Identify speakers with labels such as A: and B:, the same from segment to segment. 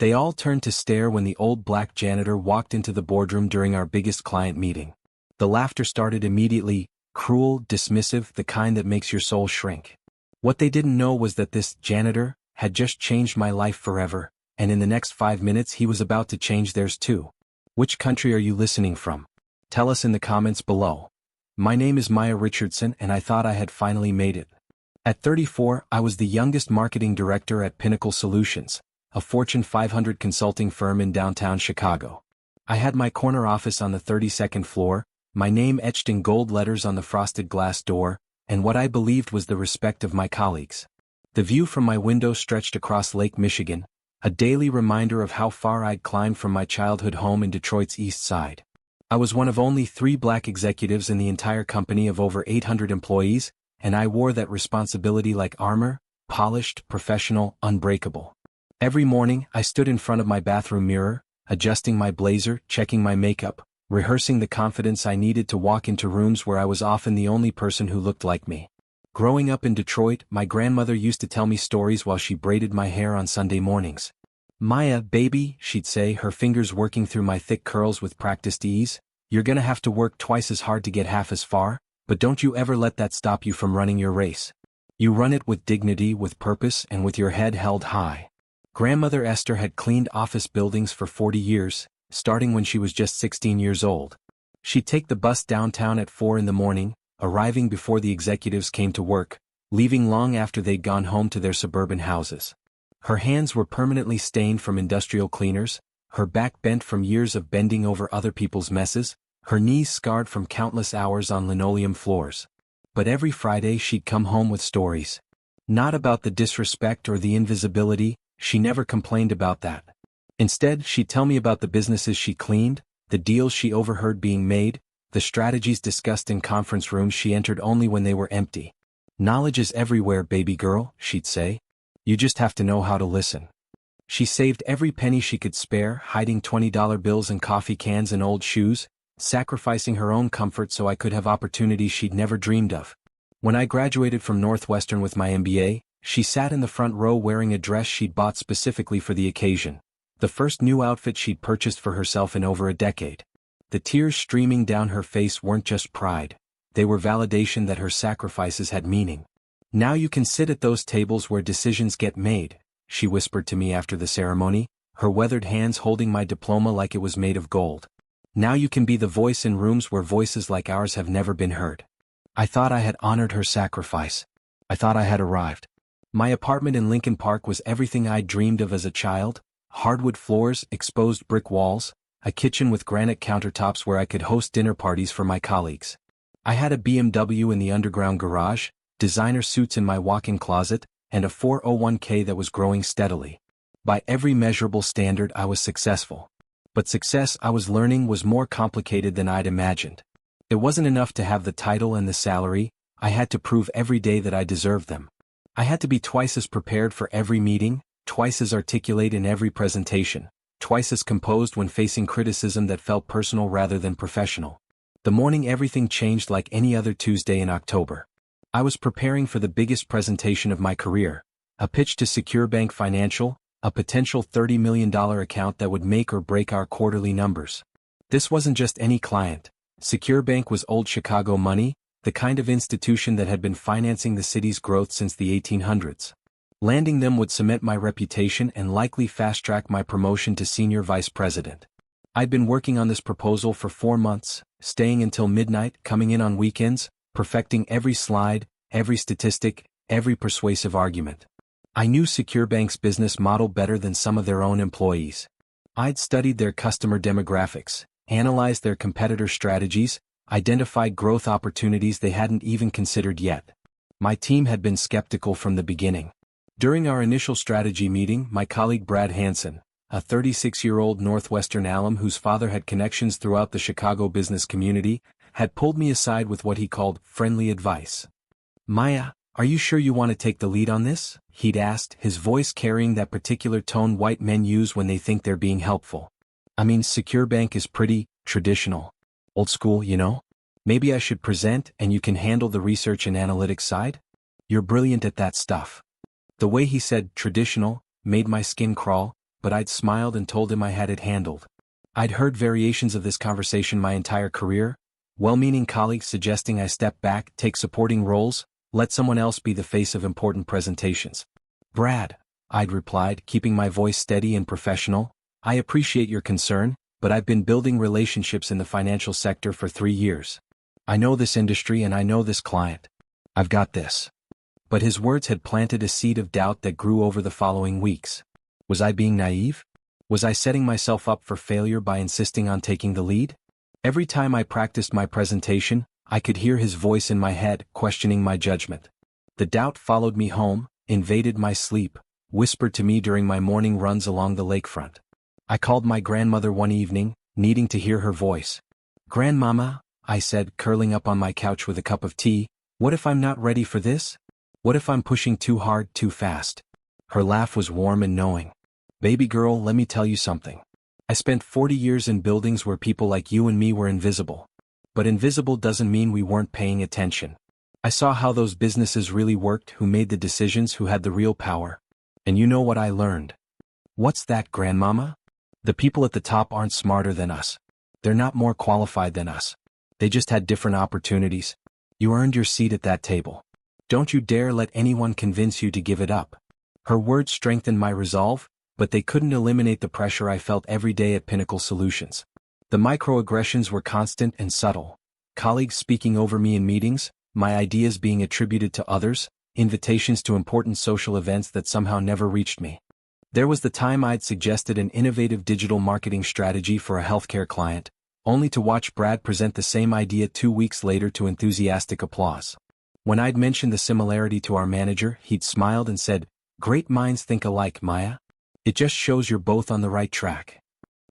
A: They all turned to stare when the old black janitor walked into the boardroom during our biggest client meeting. The laughter started immediately, cruel, dismissive, the kind that makes your soul shrink. What they didn't know was that this janitor had just changed my life forever, and in the next 5 minutes he was about to change theirs too. Which country are you listening from? Tell us in the comments below. My name is Maya Richardson, and I thought I had finally made it. At 34, I was the youngest marketing director at Pinnacle Solutions, a Fortune 500 consulting firm in downtown Chicago. I had my corner office on the 32nd floor, my name etched in gold letters on the frosted glass door, and what I believed was the respect of my colleagues. The view from my window stretched across Lake Michigan, a daily reminder of how far I'd climbed from my childhood home in Detroit's East Side. I was one of only 3 black executives in the entire company of over 800 employees, and I wore that responsibility like armor, polished, professional, unbreakable. Every morning, I stood in front of my bathroom mirror, adjusting my blazer, checking my makeup, rehearsing the confidence I needed to walk into rooms where I was often the only person who looked like me. Growing up in Detroit, my grandmother used to tell me stories while she braided my hair on Sunday mornings. "Maya, baby," she'd say, her fingers working through my thick curls with practiced ease, "you're gonna have to work twice as hard to get half as far, but don't you ever let that stop you from running your race. You run it with dignity, with purpose, and with your head held high." Grandmother Esther had cleaned office buildings for 40 years, starting when she was just 16 years old. She'd take the bus downtown at 4 in the morning, arriving before the executives came to work, leaving long after they'd gone home to their suburban houses. Her hands were permanently stained from industrial cleaners, her back bent from years of bending over other people's messes, her knees scarred from countless hours on linoleum floors. But every Friday she'd come home with stories. Not about the disrespect or the invisibility, she never complained about that. Instead, she'd tell me about the businesses she cleaned, the deals she overheard being made, the strategies discussed in conference rooms she entered only when they were empty. "Knowledge is everywhere, baby girl," she'd say. "You just have to know how to listen." She saved every penny she could spare, hiding $20 bills in coffee cans and old shoes, sacrificing her own comfort so I could have opportunities she'd never dreamed of. When I graduated from Northwestern with my MBA, she sat in the front row wearing a dress she'd bought specifically for the occasion, the first new outfit she'd purchased for herself in over a decade. The tears streaming down her face weren't just pride, they were validation that her sacrifices had meaning. "Now you can sit at those tables where decisions get made," she whispered to me after the ceremony, her weathered hands holding my diploma like it was made of gold. "Now you can be the voice in rooms where voices like ours have never been heard." I thought I had honored her sacrifice. I thought I had arrived. My apartment in Lincoln Park was everything I'd dreamed of as a child: hardwood floors, exposed brick walls, a kitchen with granite countertops where I could host dinner parties for my colleagues. I had a BMW in the underground garage, designer suits in my walk-in closet, and a 401k that was growing steadily. By every measurable standard, I was successful. But success, I was learning, was more complicated than I'd imagined. It wasn't enough to have the title and the salary, I had to prove every day that I deserved them. I had to be twice as prepared for every meeting, twice as articulate in every presentation, twice as composed when facing criticism that felt personal rather than professional. The morning everything changed like any other Tuesday in October. I was preparing for the biggest presentation of my career, a pitch to Secure Bank Financial, a potential $30 million account that would make or break our quarterly numbers. This wasn't just any client. Secure Bank was old Chicago money, the kind of institution that had been financing the city's growth since the 1800s. Landing them would cement my reputation and likely fast-track my promotion to senior vice president. I'd been working on this proposal for 4 months, staying until midnight, coming in on weekends, perfecting every slide, every statistic, every persuasive argument. I knew Secure Bank's business model better than some of their own employees. I'd studied their customer demographics, analyzed their competitor strategies, identified growth opportunities they hadn't even considered yet. My team had been skeptical from the beginning. During our initial strategy meeting, my colleague Brad Hansen, a 36-year-old Northwestern alum whose father had connections throughout the Chicago business community, had pulled me aside with what he called friendly advice. "Maya, are you sure you want to take the lead on this?" he'd asked, his voice carrying that particular tone white men use when they think they're being helpful. "I mean, Secure Bank is pretty traditional. Old school, you know? Maybe I should present and you can handle the research and analytics side? You're brilliant at that stuff." The way he said traditional made my skin crawl, but I'd smiled and told him I had it handled. I'd heard variations of this conversation my entire career, well-meaning colleagues suggesting I step back, take supporting roles, let someone else be the face of important presentations. "Brad," I'd replied, keeping my voice steady and professional, "I appreciate your concern, but I've been building relationships in the financial sector for 3 years. I know this industry and I know this client. I've got this." But his words had planted a seed of doubt that grew over the following weeks. Was I being naive? Was I setting myself up for failure by insisting on taking the lead? Every time I practiced my presentation, I could hear his voice in my head, questioning my judgment. The doubt followed me home, invaded my sleep, whispered to me during my morning runs along the lakefront. I called my grandmother one evening, needing to hear her voice. "Grandmama," I said, curling up on my couch with a cup of tea, "what if I'm not ready for this? What if I'm pushing too hard, too fast?" Her laugh was warm and knowing. "Baby girl, let me tell you something. I spent 40 years in buildings where people like you and me were invisible. But invisible doesn't mean we weren't paying attention. I saw how those businesses really worked, who made the decisions, who had the real power. And you know what I learned?" "What's that, Grandmama?" "The people at the top aren't smarter than us. They're not more qualified than us. They just had different opportunities. You earned your seat at that table. Don't you dare let anyone convince you to give it up." Her words strengthened my resolve, but they couldn't eliminate the pressure I felt every day at Pinnacle Solutions. The microaggressions were constant and subtle. Colleagues speaking over me in meetings, my ideas being attributed to others, invitations to important social events that somehow never reached me. There was the time I'd suggested an innovative digital marketing strategy for a healthcare client, only to watch Brad present the same idea 2 weeks later to enthusiastic applause. When I'd mentioned the similarity to our manager, he'd smiled and said, "Great minds think alike, Maya. It just shows you're both on the right track."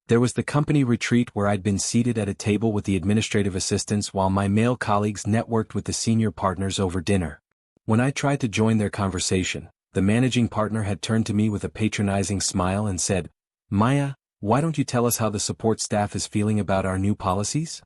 A: There was the company retreat where I'd been seated at a table with the administrative assistants while my male colleagues networked with the senior partners over dinner. When I tried to join their conversation, the managing partner had turned to me with a patronizing smile and said, "Maya, why don't you tell us how the support staff is feeling about our new policies?"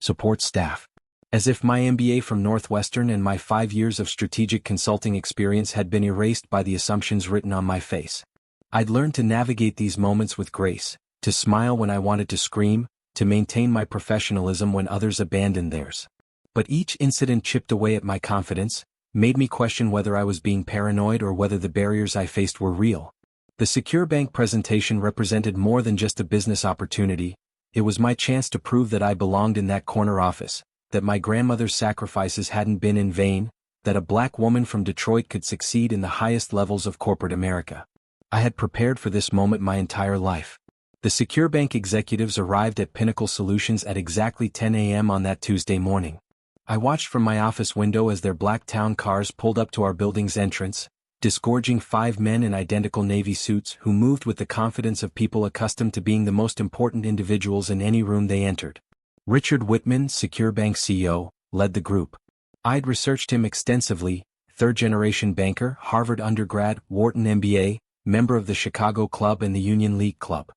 A: Support staff. As if my MBA from Northwestern and my 5 years of strategic consulting experience had been erased by the assumptions written on my face. I'd learned to navigate these moments with grace, to smile when I wanted to scream, to maintain my professionalism when others abandoned theirs. But each incident chipped away at my confidence, made me question whether I was being paranoid or whether the barriers I faced were real. The Secure Bank presentation represented more than just a business opportunity. It was my chance to prove that I belonged in that corner office, that my grandmother's sacrifices hadn't been in vain, that a black woman from Detroit could succeed in the highest levels of corporate America. I had prepared for this moment my entire life. The Secure Bank executives arrived at Pinnacle Solutions at exactly 10 a.m. on that Tuesday morning. I watched from my office window as their black town cars pulled up to our building's entrance, disgorging 5 men in identical navy suits who moved with the confidence of people accustomed to being the most important individuals in any room they entered. Richard Whitman, Secure Bank CEO, led the group. I'd researched him extensively, third-generation banker, Harvard undergrad, Wharton MBA, member of the Chicago Club and the Union League Club.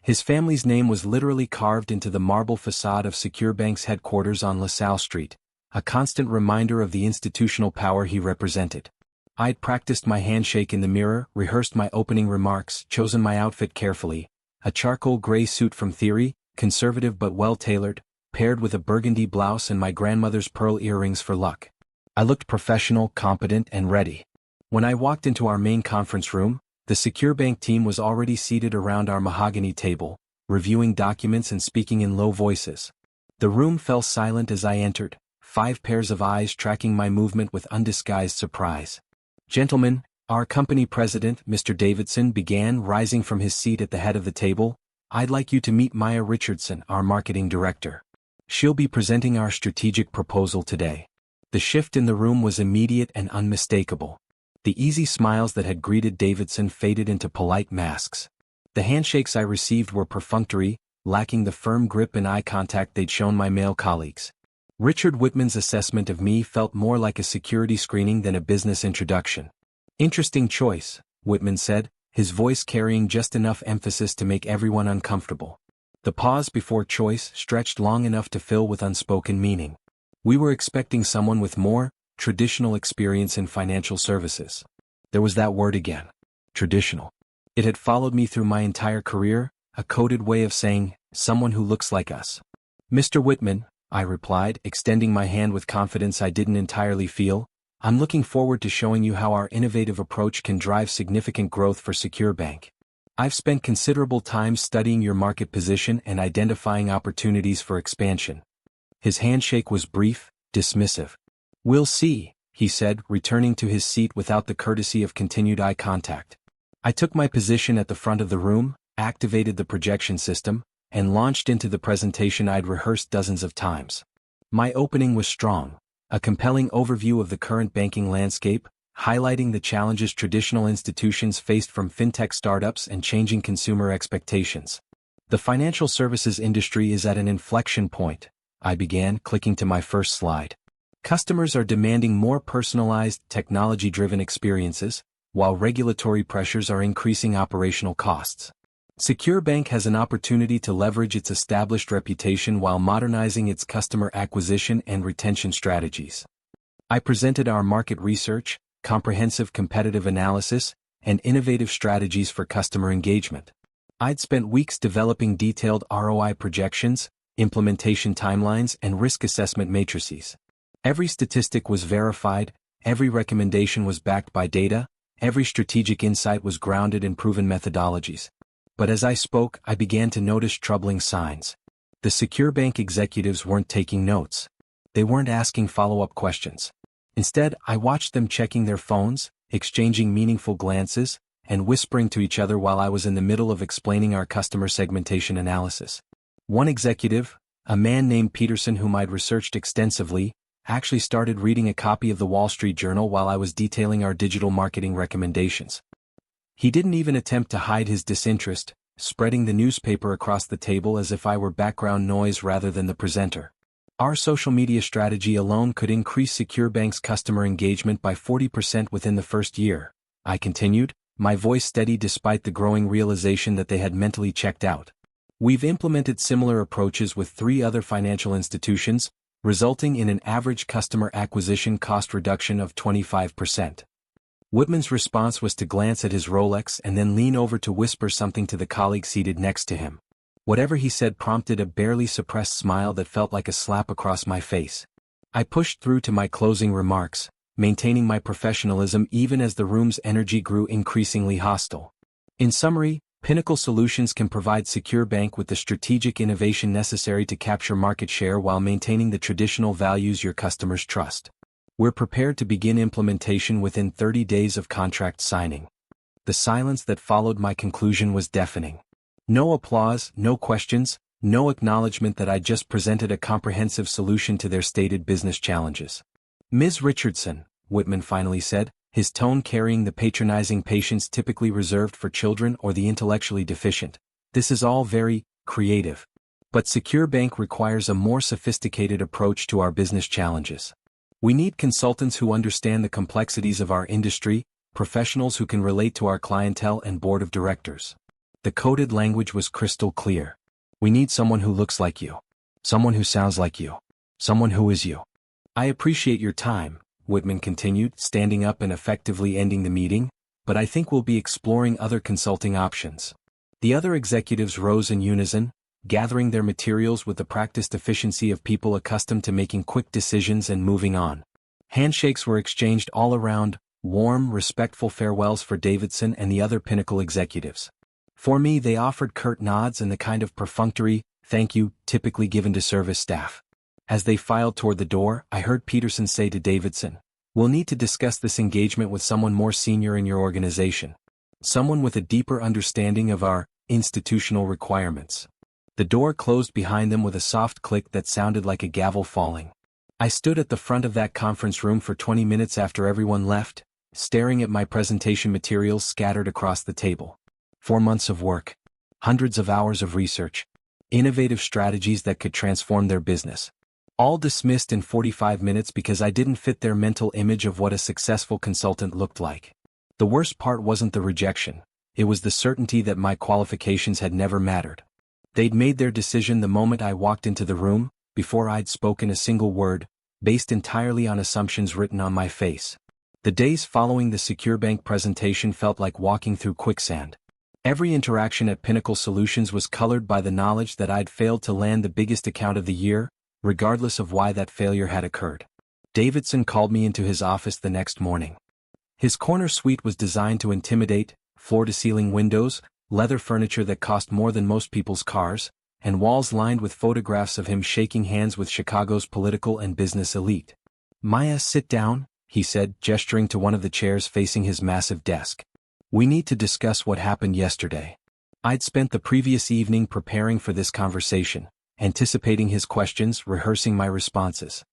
A: His family's name was literally carved into the marble facade of Secure Bank's headquarters on LaSalle Street, a constant reminder of the institutional power he represented. I'd practiced my handshake in the mirror, rehearsed my opening remarks, chosen my outfit carefully, a charcoal gray suit from Theory, conservative but well-tailored, paired with a burgundy blouse and my grandmother's pearl earrings for luck. I looked professional, competent, and ready. When I walked into our main conference room, the Secure Bank team was already seated around our mahogany table, reviewing documents and speaking in low voices. The room fell silent as I entered, 5 pairs of eyes tracking my movement with undisguised surprise. "Gentlemen," our company president, Mr. Davidson, began, rising from his seat at the head of the table, "I'd like you to meet Maya Richardson, our marketing director. She'll be presenting our strategic proposal today." The shift in the room was immediate and unmistakable. The easy smiles that had greeted Davidson faded into polite masks. The handshakes I received were perfunctory, lacking the firm grip and eye contact they'd shown my male colleagues. Richard Whitman's assessment of me felt more like a security screening than a business introduction. "Interesting choice," Whitman said, his voice carrying just enough emphasis to make everyone uncomfortable. The pause before choice stretched long enough to fill with unspoken meaning. We were expecting someone with more traditional experience in financial services. There was that word again. Traditional. It had followed me through my entire career, a coded way of saying, someone who looks like us. Mr. Whitman, I replied, extending my hand with confidence I didn't entirely feel, I'm looking forward to showing you how our innovative approach can drive significant growth for Secure Bank. I've spent considerable time studying your market position and identifying opportunities for expansion. His handshake was brief, dismissive. We'll see, he said, returning to his seat without the courtesy of continued eye contact. I took my position at the front of the room, activated the projection system, and launched into the presentation I'd rehearsed dozens of times. My opening was strong, a compelling overview of the current banking landscape, highlighting the challenges traditional institutions faced from fintech startups and changing consumer expectations. The financial services industry is at an inflection point, I began, clicking to my first slide. Customers are demanding more personalized, technology-driven experiences, while regulatory pressures are increasing operational costs. Secure Bank has an opportunity to leverage its established reputation while modernizing its customer acquisition and retention strategies. I presented our market research, comprehensive competitive analysis, and innovative strategies for customer engagement. I'd spent weeks developing detailed ROI projections, implementation timelines, and risk assessment matrices. Every statistic was verified, every recommendation was backed by data, every strategic insight was grounded in proven methodologies. But as I spoke, I began to notice troubling signs. The Secure Bank executives weren't taking notes. They weren't asking follow-up questions. Instead, I watched them checking their phones, exchanging meaningful glances, and whispering to each other while I was in the middle of explaining our customer segmentation analysis. One executive, a man named Peterson whom I'd researched extensively, actually started reading a copy of the Wall Street Journal while I was detailing our digital marketing recommendations. He didn't even attempt to hide his disinterest, spreading the newspaper across the table as if I were background noise rather than the presenter. Our social media strategy alone could increase Secure Bank's customer engagement by 40% within the first year, I continued, my voice steady despite the growing realization that they had mentally checked out. We've implemented similar approaches with 3 other financial institutions, resulting in an average customer acquisition cost reduction of 25%. Whitman's response was to glance at his Rolex and then lean over to whisper something to the colleague seated next to him. Whatever he said prompted a barely suppressed smile that felt like a slap across my face. I pushed through to my closing remarks, maintaining my professionalism even as the room's energy grew increasingly hostile. In summary, Pinnacle Solutions can provide Secure Bank with the strategic innovation necessary to capture market share while maintaining the traditional values your customers trust. We're prepared to begin implementation within 30 days of contract signing. The silence that followed my conclusion was deafening. No applause, no questions, no acknowledgement that I'd just presented a comprehensive solution to their stated business challenges. Ms. Richardson, Whitman finally said, his tone carrying the patronizing patience typically reserved for children or the intellectually deficient. This is all very creative. But Secure Bank requires a more sophisticated approach to our business challenges. We need consultants who understand the complexities of our industry, professionals who can relate to our clientele and board of directors. The coded language was crystal clear. We need someone who looks like you. Someone who sounds like you. Someone who is you. I appreciate your time, Whitman continued, standing up and effectively ending the meeting, but I think we'll be exploring other consulting options. The other executives rose in unison, gathering their materials with the practiced efficiency of people accustomed to making quick decisions and moving on. Handshakes were exchanged all around, warm, respectful farewells for Davidson and the other Pinnacle executives. For me, they offered curt nods and the kind of perfunctory, thank you, typically given to service staff. As they filed toward the door, I heard Peterson say to Davidson, "We'll need to discuss this engagement with someone more senior in your organization. Someone with a deeper understanding of our institutional requirements." The door closed behind them with a soft click that sounded like a gavel falling. I stood at the front of that conference room for 20 minutes after everyone left, staring at my presentation materials scattered across the table. 4 months of work. Hundreds of hours of research. Innovative strategies that could transform their business. All dismissed in 45 minutes because I didn't fit their mental image of what a successful consultant looked like. The worst part wasn't the rejection. It was the certainty that my qualifications had never mattered. They'd made their decision the moment I walked into the room, before I'd spoken a single word, based entirely on assumptions written on my face. The days following the Secure Bank presentation felt like walking through quicksand. Every interaction at Pinnacle Solutions was colored by the knowledge that I'd failed to land the biggest account of the year, regardless of why that failure had occurred. Davidson called me into his office the next morning. His corner suite was designed to intimidate, floor-to-ceiling windows, leather furniture that cost more than most people's cars, and walls lined with photographs of him shaking hands with Chicago's political and business elite. "Maya, sit down," he said, gesturing to one of the chairs facing his massive desk. "We need to discuss what happened yesterday." I'd spent the previous evening preparing for this conversation, anticipating his questions, rehearsing my responses.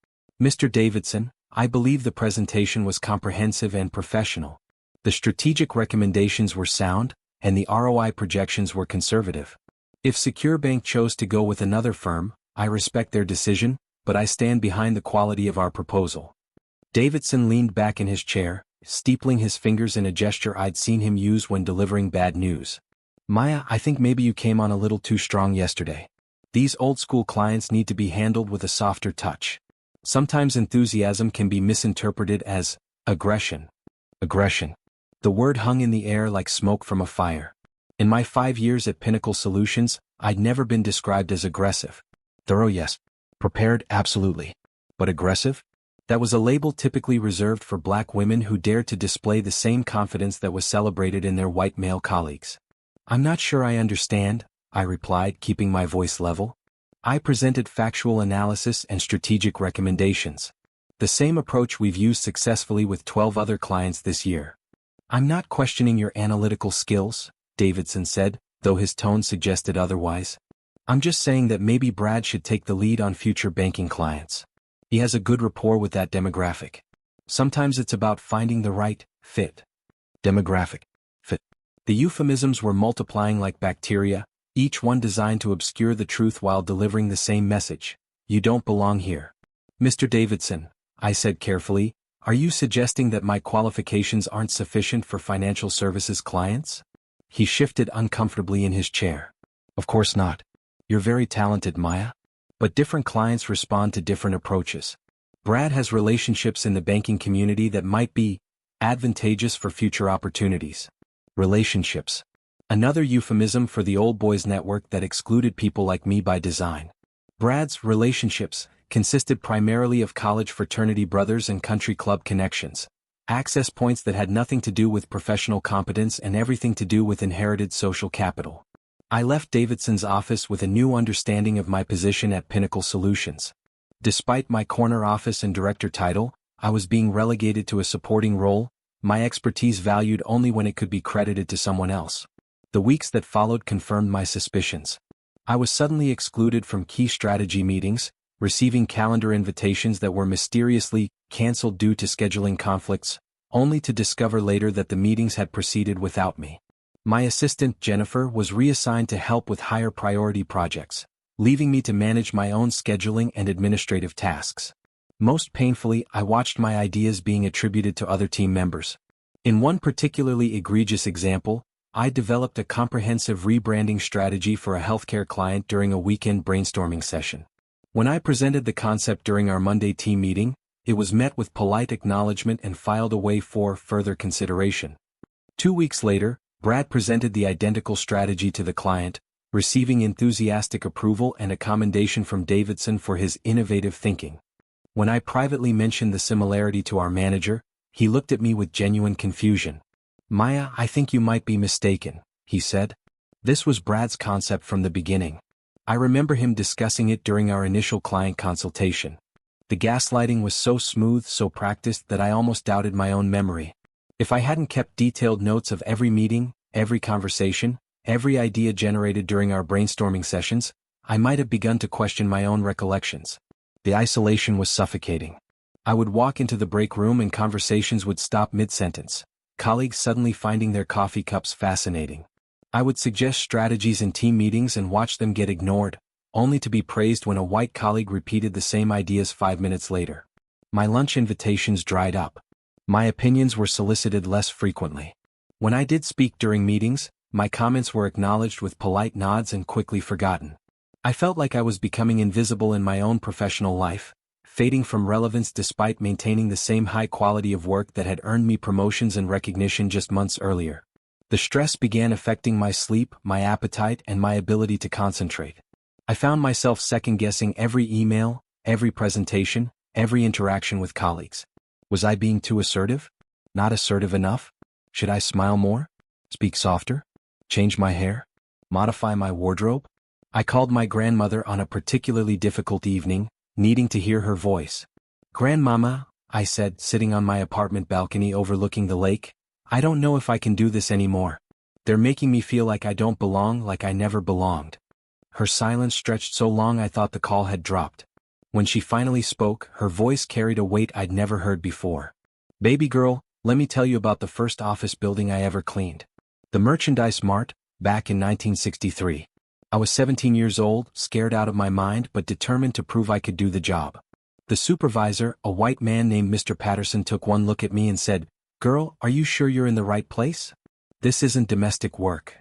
A: "Mr. Davidson, I believe the presentation was comprehensive and professional. The strategic recommendations were sound, and the ROI projections were conservative. If Secure Bank chose to go with another firm, I respect their decision, but I stand behind the quality of our proposal." Davidson leaned back in his chair, steepling his fingers in a gesture I'd seen him use when delivering bad news. "Maya, I think maybe you came on a little too strong yesterday. These old-school clients need to be handled with a softer touch. Sometimes enthusiasm can be misinterpreted as aggression." Aggression. The word hung in the air like smoke from a fire. In my 5 years at Pinnacle Solutions, I'd never been described as aggressive. Thorough, yes. Prepared, absolutely. But aggressive? That was a label typically reserved for black women who dared to display the same confidence that was celebrated in their white male colleagues. "I'm not sure I understand," I replied, keeping my voice level. I presented factual analysis and strategic recommendations. The same approach we've used successfully with 12 other clients this year. "I'm not questioning your analytical skills," Davidson said, though his tone suggested otherwise. "I'm just saying that maybe Brad should take the lead on future banking clients. He has a good rapport with that demographic. Sometimes it's about finding the right fit." Demographic. Fit. The euphemisms were multiplying like bacteria, each one designed to obscure the truth while delivering the same message. "You don't belong here." "Mr. Davidson," I said carefully, "are you suggesting that my qualifications aren't sufficient for financial services clients?" He shifted uncomfortably in his chair. "Of course not. You're very talented, Maya. But different clients respond to different approaches. Brad has relationships in the banking community that might be advantageous for future opportunities." Relationships. Another euphemism for the old boys network that excluded people like me by design. Brad's relationships consisted primarily of college fraternity brothers and country club connections, access points that had nothing to do with professional competence and everything to do with inherited social capital. I left Davidson's office with a new understanding of my position at Pinnacle Solutions. Despite my corner office and director title, I was being relegated to a supporting role, my expertise valued only when it could be credited to someone else. The weeks that followed confirmed my suspicions. I was suddenly excluded from key strategy meetings, receiving calendar invitations that were mysteriously canceled due to scheduling conflicts, only to discover later that the meetings had proceeded without me. My assistant, Jennifer, was reassigned to help with higher priority projects, leaving me to manage my own scheduling and administrative tasks. Most painfully, I watched my ideas being attributed to other team members. In one particularly egregious example, I developed a comprehensive rebranding strategy for a healthcare client during a weekend brainstorming session. When I presented the concept during our Monday team meeting, it was met with polite acknowledgement and filed away for further consideration. 2 weeks later, Brad presented the identical strategy to the client, receiving enthusiastic approval and a commendation from Davidson for his innovative thinking. When I privately mentioned the similarity to our manager, he looked at me with genuine confusion. "Maya, I think you might be mistaken," he said. This was Brad's concept from the beginning. I remember him discussing it during our initial client consultation. The gaslighting was so smooth, so practiced that I almost doubted my own memory. If I hadn't kept detailed notes of every meeting, every conversation, every idea generated during our brainstorming sessions, I might have begun to question my own recollections. The isolation was suffocating. I would walk into the break room and conversations would stop mid-sentence, colleagues suddenly finding their coffee cups fascinating. I would suggest strategies in team meetings and watch them get ignored, only to be praised when a white colleague repeated the same ideas 5 minutes later. My lunch invitations dried up. My opinions were solicited less frequently. When I did speak during meetings, my comments were acknowledged with polite nods and quickly forgotten. I felt like I was becoming invisible in my own professional life, fading from relevance despite maintaining the same high quality of work that had earned me promotions and recognition just months earlier. The stress began affecting my sleep, my appetite, and my ability to concentrate. I found myself second-guessing every email, every presentation, every interaction with colleagues. Was I being too assertive? Not assertive enough? Should I smile more? Speak softer? Change my hair? Modify my wardrobe? I called my grandmother on a particularly difficult evening, needing to hear her voice. "Grandmama," I said, sitting on my apartment balcony overlooking the lake, "I don't know if I can do this anymore. They're making me feel like I don't belong, like I never belonged." Her silence stretched so long I thought the call had dropped. When she finally spoke, her voice carried a weight I'd never heard before. "Baby girl, let me tell you about the first office building I ever cleaned. The Merchandise Mart, back in 1963. I was 17 years old, scared out of my mind but determined to prove I could do the job. The supervisor, a white man named Mr. Patterson, took one look at me and said, 'Girl, are you sure you're in the right place? This isn't domestic work.'"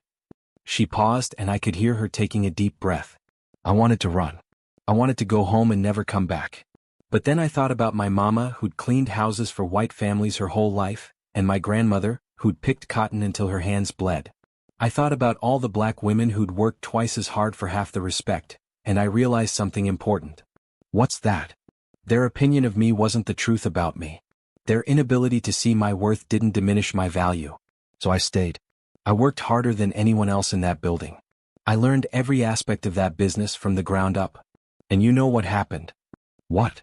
A: She paused and I could hear her taking a deep breath. I wanted to run. I wanted to go home and never come back. But then I thought about my mama, who'd cleaned houses for white families her whole life, and my grandmother, who'd picked cotton until her hands bled. I thought about all the black women who'd worked twice as hard for half the respect, and I realized something important. What's that? Their opinion of me wasn't the truth about me. Their inability to see my worth didn't diminish my value. So I stayed. I worked harder than anyone else in that building. I learned every aspect of that business from the ground up. And you know what happened? What?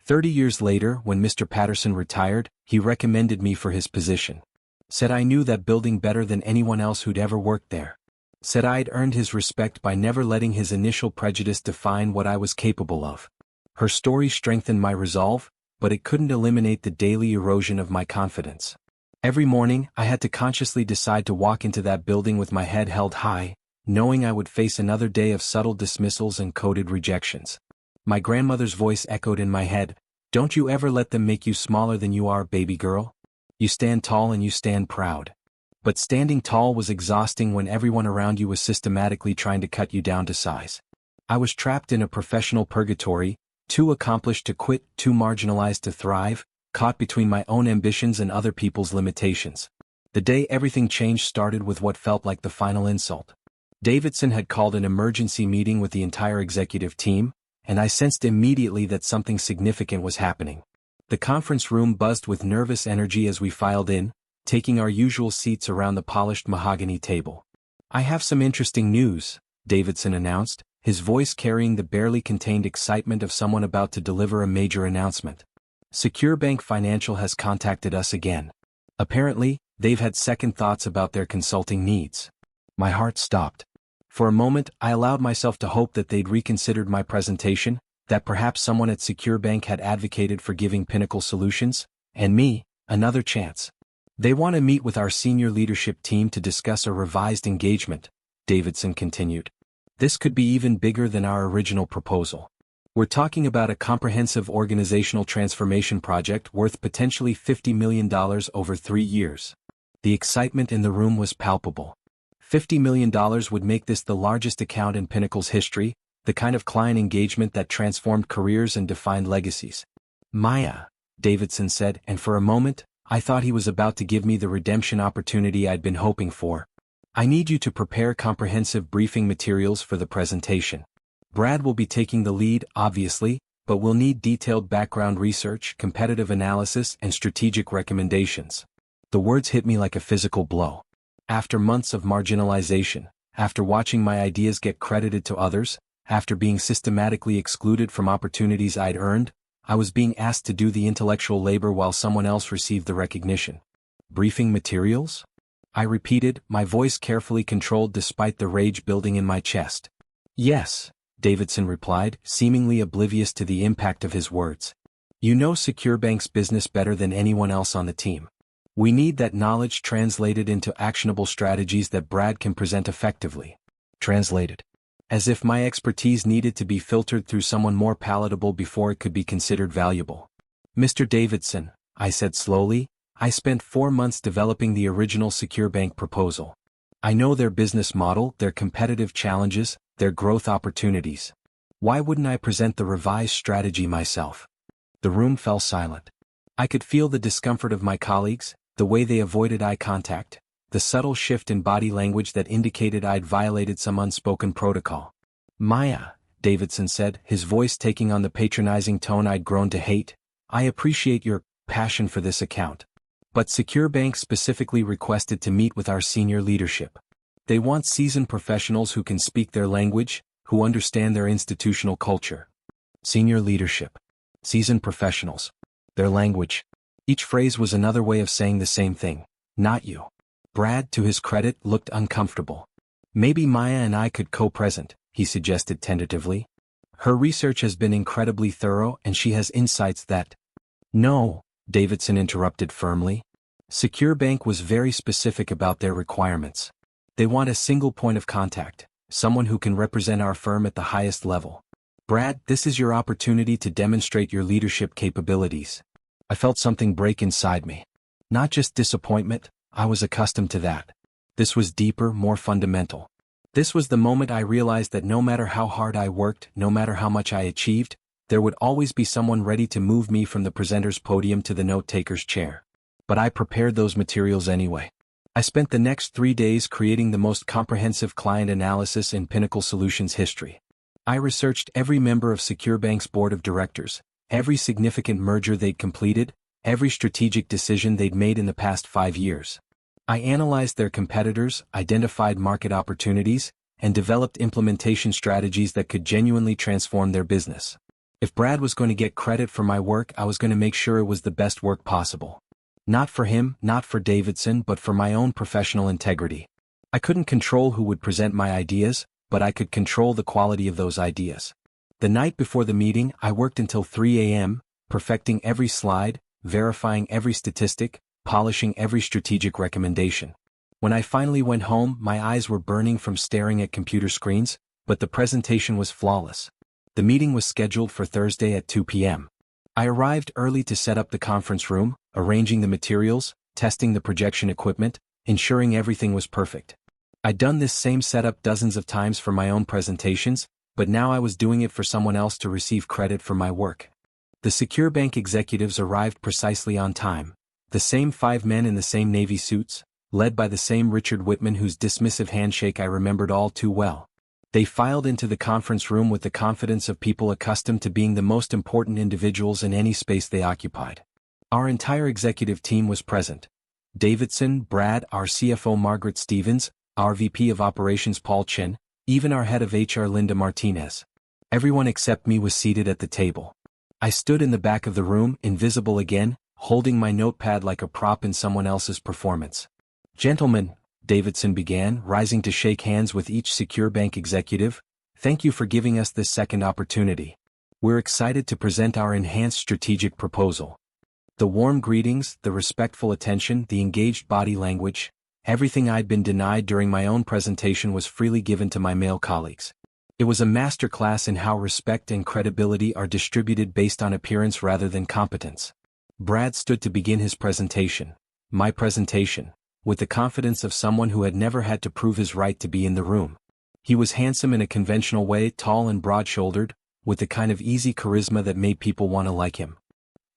A: 30 years later, when Mr. Patterson retired, he recommended me for his position. Said I knew that building better than anyone else who'd ever worked there. Said I'd earned his respect by never letting his initial prejudice define what I was capable of. Her story strengthened my resolve, but it couldn't eliminate the daily erosion of my confidence. Every morning, I had to consciously decide to walk into that building with my head held high, knowing I would face another day of subtle dismissals and coded rejections. My grandmother's voice echoed in my head, "Don't you ever let them make you smaller than you are, baby girl. You stand tall and you stand proud." But standing tall was exhausting when everyone around you was systematically trying to cut you down to size. I was trapped in a professional purgatory, too accomplished to quit, too marginalized to thrive, caught between my own ambitions and other people's limitations. The day everything changed started with what felt like the final insult. Davidson had called an emergency meeting with the entire executive team, and I sensed immediately that something significant was happening. The conference room buzzed with nervous energy as we filed in, taking our usual seats around the polished mahogany table. "I have some interesting news," Davidson announced, his voice carrying the barely contained excitement of someone about to deliver a major announcement. "Secure Bank Financial has contacted us again. Apparently, they've had second thoughts about their consulting needs." My heart stopped. For a moment, I allowed myself to hope that they'd reconsidered my presentation, that perhaps someone at Secure Bank had advocated for giving Pinnacle Solutions, and me, another chance. "They want to meet with our senior leadership team to discuss a revised engagement," Davidson continued. "This could be even bigger than our original proposal. We're talking about a comprehensive organizational transformation project worth potentially $50 million over 3 years." The excitement in the room was palpable. $50 million would make this the largest account in Pinnacle's history, the kind of client engagement that transformed careers and defined legacies. "Maya," Davidson said, and for a moment, I thought he was about to give me the redemption opportunity I'd been hoping for. "I need you to prepare comprehensive briefing materials for the presentation. Brad will be taking the lead, obviously, but we'll need detailed background research, competitive analysis, and strategic recommendations." The words hit me like a physical blow. After months of marginalization, after watching my ideas get credited to others, after being systematically excluded from opportunities I'd earned, I was being asked to do the intellectual labor while someone else received the recognition. "Briefing materials?" I repeated, my voice carefully controlled despite the rage building in my chest. "Yes," Davidson replied, seemingly oblivious to the impact of his words. "You know Secure Bank's business better than anyone else on the team. We need that knowledge translated into actionable strategies that Brad can present effectively." Translated. As if my expertise needed to be filtered through someone more palatable before it could be considered valuable. "Mr. Davidson," I said slowly, "I spent 4 months developing the original Secure Bank proposal. I know their business model, their competitive challenges, their growth opportunities. Why wouldn't I present the revised strategy myself?" The room fell silent. I could feel the discomfort of my colleagues, the way they avoided eye contact, the subtle shift in body language that indicated I'd violated some unspoken protocol. "Maya," Davidson said, his voice taking on the patronizing tone I'd grown to hate, "I appreciate your passion for this account. But Secure Bank specifically requested to meet with our senior leadership. They want seasoned professionals who can speak their language, who understand their institutional culture." Senior leadership. Seasoned professionals. Their language. Each phrase was another way of saying the same thing. Not you. Brad, to his credit, looked uncomfortable. "Maybe Maya and I could co-present," he suggested tentatively. "Her research has been incredibly thorough and she has insights that—" "No," Davidson interrupted firmly. Secure Bank was very specific about their requirements. They want a single point of contact, someone who can represent our firm at the highest level. "Brad, this is your opportunity to demonstrate your leadership capabilities." I felt something break inside me. Not just disappointment, I was accustomed to that. This was deeper, more fundamental. This was the moment I realized that no matter how hard I worked, no matter how much I achieved, there would always be someone ready to move me from the presenter's podium to the note-taker's chair. But I prepared those materials anyway. I spent the next 3 days creating the most comprehensive client analysis in Pinnacle Solutions history. I researched every member of Secure Bank's board of directors, every significant merger they'd completed, every strategic decision they'd made in the past 5 years. I analyzed their competitors, identified market opportunities, and developed implementation strategies that could genuinely transform their business. If Brad was going to get credit for my work, I was going to make sure it was the best work possible. Not for him, not for Davidson, but for my own professional integrity. I couldn't control who would present my ideas, but I could control the quality of those ideas. The night before the meeting, I worked until 3 a.m., perfecting every slide, verifying every statistic, polishing every strategic recommendation. When I finally went home, my eyes were burning from staring at computer screens, but the presentation was flawless. The meeting was scheduled for Thursday at 2 p.m. I arrived early to set up the conference room, arranging the materials, testing the projection equipment, ensuring everything was perfect. I'd done this same setup dozens of times for my own presentations, but now I was doing it for someone else to receive credit for my work. The Secure Bank executives arrived precisely on time. The same 5 men in the same navy suits, led by the same Richard Whitman whose dismissive handshake I remembered all too well. They filed into the conference room with the confidence of people accustomed to being the most important individuals in any space they occupied. Our entire executive team was present. Davidson, Brad, our CFO Margaret Stevens, our VP of Operations Paul Chin, even our head of HR Linda Martinez. Everyone except me was seated at the table. I stood in the back of the room, invisible again, holding my notepad like a prop in someone else's performance. "Gentlemen," Davidson began, rising to shake hands with each Secure Bank executive, "thank you for giving us this second opportunity. We're excited to present our enhanced strategic proposal." The warm greetings, the respectful attention, the engaged body language, everything I'd been denied during my own presentation was freely given to my male colleagues. It was a masterclass in how respect and credibility are distributed based on appearance rather than competence. Brad stood to begin his presentation, my presentation, with the confidence of someone who had never had to prove his right to be in the room. He was handsome in a conventional way, tall and broad-shouldered, with the kind of easy charisma that made people want to like him.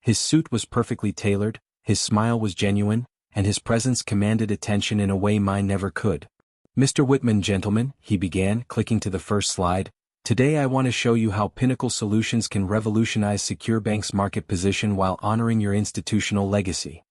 A: His suit was perfectly tailored, his smile was genuine, and his presence commanded attention in a way mine never could. "Mr. Whitman, gentlemen," he began, clicking to the first slide, "today I want to show you how Pinnacle Solutions can revolutionize Secure Bank's market position while honoring your institutional legacy."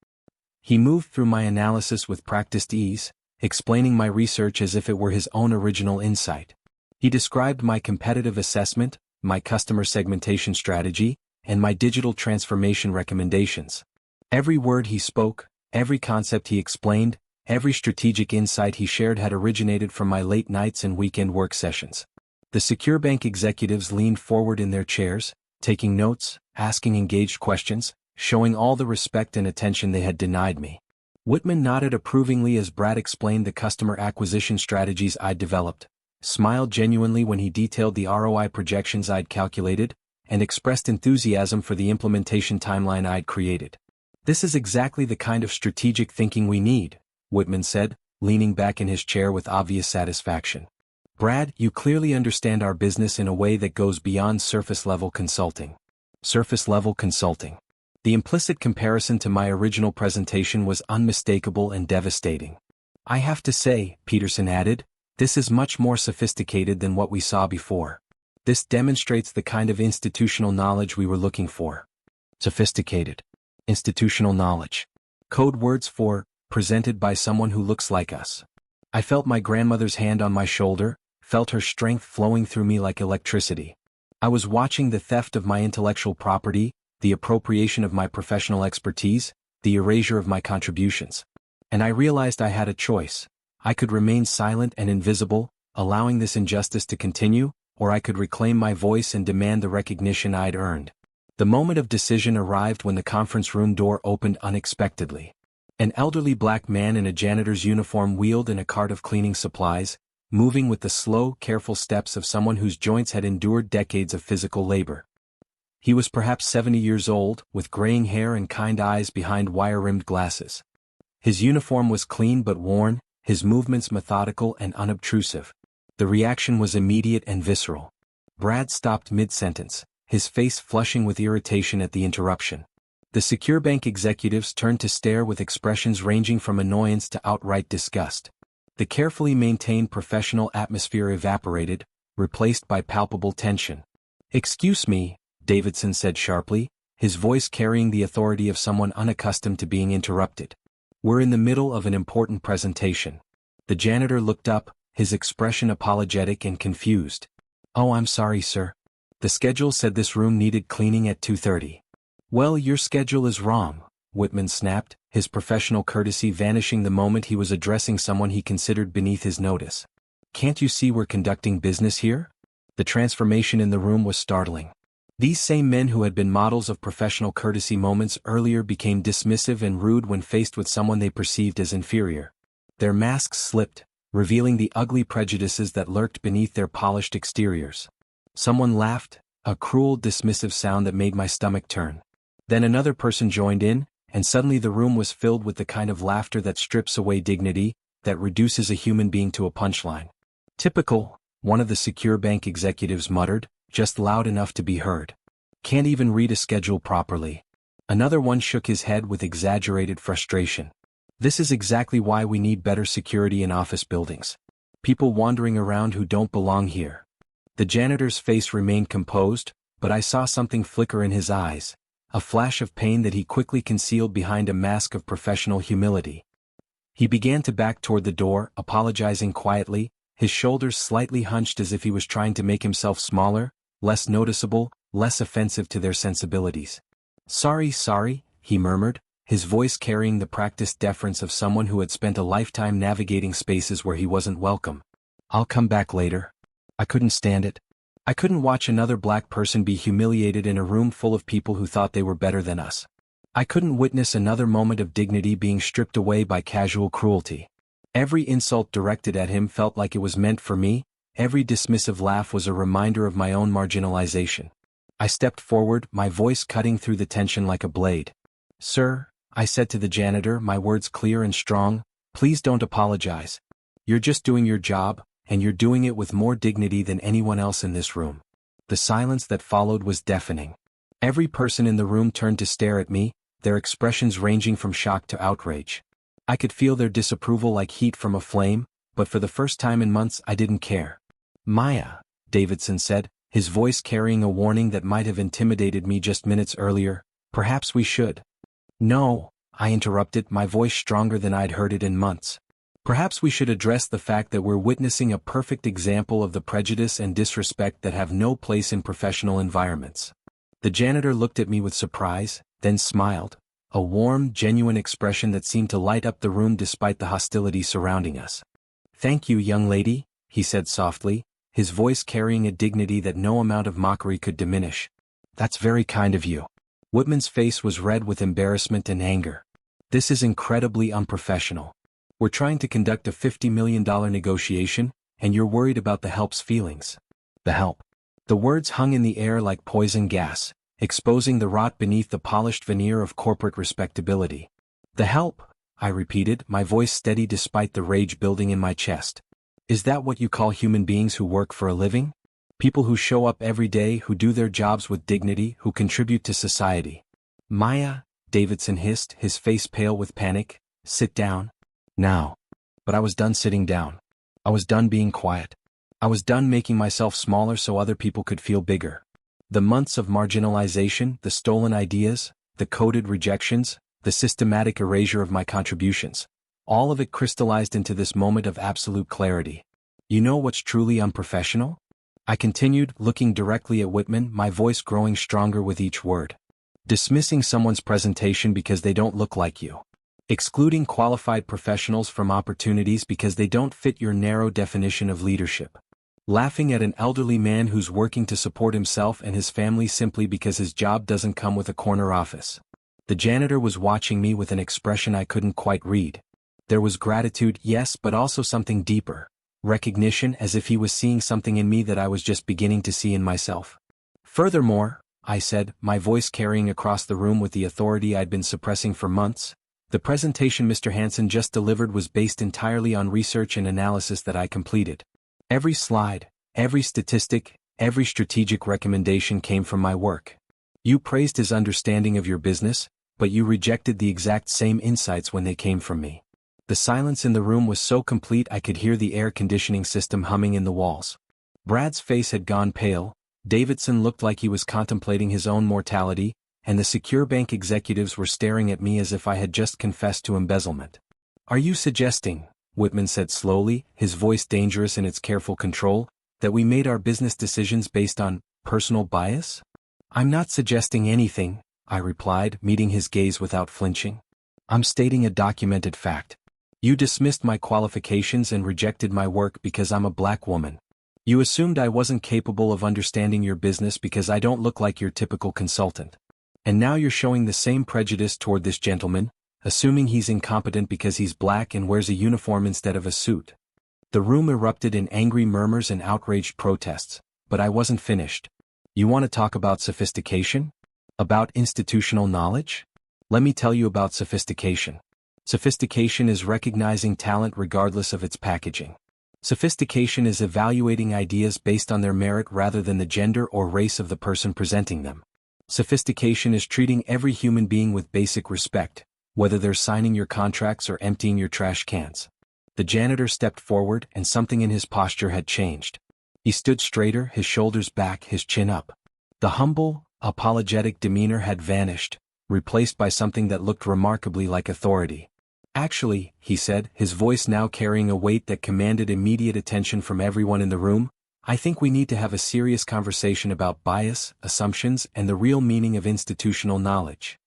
A: He moved through my analysis with practiced ease, explaining my research as if it were his own original insight. He described my competitive assessment, my customer segmentation strategy, and my digital transformation recommendations. Every word he spoke, every concept he explained, every strategic insight he shared had originated from my late nights and weekend work sessions. The Secure Bank executives leaned forward in their chairs, taking notes, asking engaged questions, showing all the respect and attention they had denied me. Whitman nodded approvingly as Brad explained the customer acquisition strategies I'd developed, smiled genuinely when he detailed the ROI projections I'd calculated, and expressed enthusiasm for the implementation timeline I'd created. "This is exactly the kind of strategic thinking we need," Whitman said, leaning back in his chair with obvious satisfaction. "Brad, you clearly understand our business in a way that goes beyond surface-level consulting." Surface-level consulting. The implicit comparison to my original presentation was unmistakable and devastating. I have to say, Peterson added, this is much more sophisticated than what we saw before. This demonstrates the kind of institutional knowledge we were looking for. Sophisticated. Institutional knowledge. Code words for, presented by someone who looks like us. I felt my grandmother's hand on my shoulder, felt her strength flowing through me like electricity. I was watching the theft of my intellectual property, the appropriation of my professional expertise, the erasure of my contributions. And I realized I had a choice. I could remain silent and invisible, allowing this injustice to continue, or I could reclaim my voice and demand the recognition I'd earned. The moment of decision arrived when the conference room door opened unexpectedly. An elderly black man in a janitor's uniform wheeled in a cart of cleaning supplies, moving with the slow, careful steps of someone whose joints had endured decades of physical labor. He was perhaps 70 years old, with graying hair and kind eyes behind wire-rimmed glasses. His uniform was clean but worn, his movements methodical and unobtrusive. The reaction was immediate and visceral. Brad stopped mid-sentence, his face flushing with irritation at the interruption. The Secure Bank executives turned to stare with expressions ranging from annoyance to outright disgust. The carefully maintained professional atmosphere evaporated, replaced by palpable tension. "Excuse me," Davidson said sharply, his voice carrying the authority of someone unaccustomed to being interrupted. "We're in the middle of an important presentation." The janitor looked up, his expression apologetic and confused. "Oh, I'm sorry, sir. The schedule said this room needed cleaning at 2:30. "Well, your schedule is wrong," Whitman snapped, his professional courtesy vanishing the moment he was addressing someone he considered beneath his notice. "Can't you see we're conducting business here?" The transformation in the room was startling. These same men who had been models of professional courtesy moments earlier became dismissive and rude when faced with someone they perceived as inferior. Their masks slipped, revealing the ugly prejudices that lurked beneath their polished exteriors. Someone laughed, a cruel, dismissive sound that made my stomach turn. Then another person joined in, and suddenly the room was filled with the kind of laughter that strips away dignity, that reduces a human being to a punchline. "Typical," one of the Secure Bank executives muttered, just loud enough to be heard. "Can't even read a schedule properly." Another one shook his head with exaggerated frustration. "This is exactly why we need better security in office buildings. People wandering around who don't belong here." The janitor's face remained composed, but I saw something flicker in his eyes, a flash of pain that he quickly concealed behind a mask of professional humility. He began to back toward the door, apologizing quietly, his shoulders slightly hunched as if he was trying to make himself smaller, less noticeable, less offensive to their sensibilities. Sorry, he murmured, his voice carrying the practiced deference of someone who had spent a lifetime navigating spaces where he wasn't welcome. "I'll come back later." I couldn't stand it. I couldn't watch another black person be humiliated in a room full of people who thought they were better than us. I couldn't witness another moment of dignity being stripped away by casual cruelty. Every insult directed at him felt like it was meant for me, every dismissive laugh was a reminder of my own marginalization. I stepped forward, my voice cutting through the tension like a blade. "Sir," I said to the janitor, my words clear and strong, "please don't apologize. You're just doing your job, and you're doing it with more dignity than anyone else in this room." The silence that followed was deafening. Every person in the room turned to stare at me, their expressions ranging from shock to outrage. I could feel their disapproval like heat from a flame, but for the first time in months I didn't care. "Maya," Davidson said, his voice carrying a warning that might have intimidated me just minutes earlier, "perhaps we should." "No," I interrupted, my voice stronger than I'd heard it in months. "Perhaps we should address the fact that we're witnessing a perfect example of the prejudice and disrespect that have no place in professional environments." The janitor looked at me with surprise, then smiled, a warm, genuine expression that seemed to light up the room despite the hostility surrounding us. "Thank you, young lady," he said softly, his voice carrying a dignity that no amount of mockery could diminish. "That's very kind of you." Whitman's face was red with embarrassment and anger. "This is incredibly unprofessional. We're trying to conduct a $50 million negotiation, and you're worried about the help's feelings." "The help." The words hung in the air like poison gas, exposing the rot beneath the polished veneer of corporate respectability. "The help," I repeated, my voice steady despite the rage building in my chest. "Is that what you call human beings who work for a living? People who show up every day, who do their jobs with dignity, who contribute to society?" "Maya," Davidson hissed, his face pale with panic, "sit down. Now." But I was done sitting down. I was done being quiet. I was done making myself smaller so other people could feel bigger. The months of marginalization, the stolen ideas, the coded rejections, the systematic erasure of my contributions, all of it crystallized into this moment of absolute clarity. You know what's truly unprofessional? I continued, looking directly at Whitman, my voice growing stronger with each word. Dismissing someone's presentation because they don't look like you. Excluding qualified professionals from opportunities because they don't fit your narrow definition of leadership. Laughing at an elderly man who's working to support himself and his family simply because his job doesn't come with a corner office. The janitor was watching me with an expression I couldn't quite read. There was gratitude, yes, but also something deeper. Recognition, as if he was seeing something in me that I was just beginning to see in myself. Furthermore, I said, my voice carrying across the room with the authority I'd been suppressing for months, the presentation Mr. Hansen just delivered was based entirely on research and analysis that I completed. Every slide, every statistic, every strategic recommendation came from my work. You praised his understanding of your business, but you rejected the exact same insights when they came from me. The silence in the room was so complete I could hear the air conditioning system humming in the walls. Brad's face had gone pale, Davidson looked like he was contemplating his own mortality, and the secure bank executives were staring at me as if I had just confessed to embezzlement. Are you suggesting, Whitman said slowly, his voice dangerous in its careful control, that we made our business decisions based on personal bias? I'm not suggesting anything, I replied, meeting his gaze without flinching. I'm stating a documented fact. You dismissed my qualifications and rejected my work because I'm a black woman. You assumed I wasn't capable of understanding your business because I don't look like your typical consultant. And now you're showing the same prejudice toward this gentleman, assuming he's incompetent because he's black and wears a uniform instead of a suit. The room erupted in angry murmurs and outraged protests, but I wasn't finished. You want to talk about sophistication? About institutional knowledge? Let me tell you about sophistication. Sophistication is recognizing talent regardless of its packaging. Sophistication is evaluating ideas based on their merit rather than the gender or race of the person presenting them. Sophistication is treating every human being with basic respect, whether they're signing your contracts or emptying your trash cans. The janitor stepped forward and something in his posture had changed. He stood straighter, his shoulders back, his chin up. The humble, apologetic demeanor had vanished, replaced by something that looked remarkably like authority. Actually, he said, his voice now carrying a weight that commanded immediate attention from everyone in the room, I think we need to have a serious conversation about bias, assumptions, and the real meaning of institutional knowledge.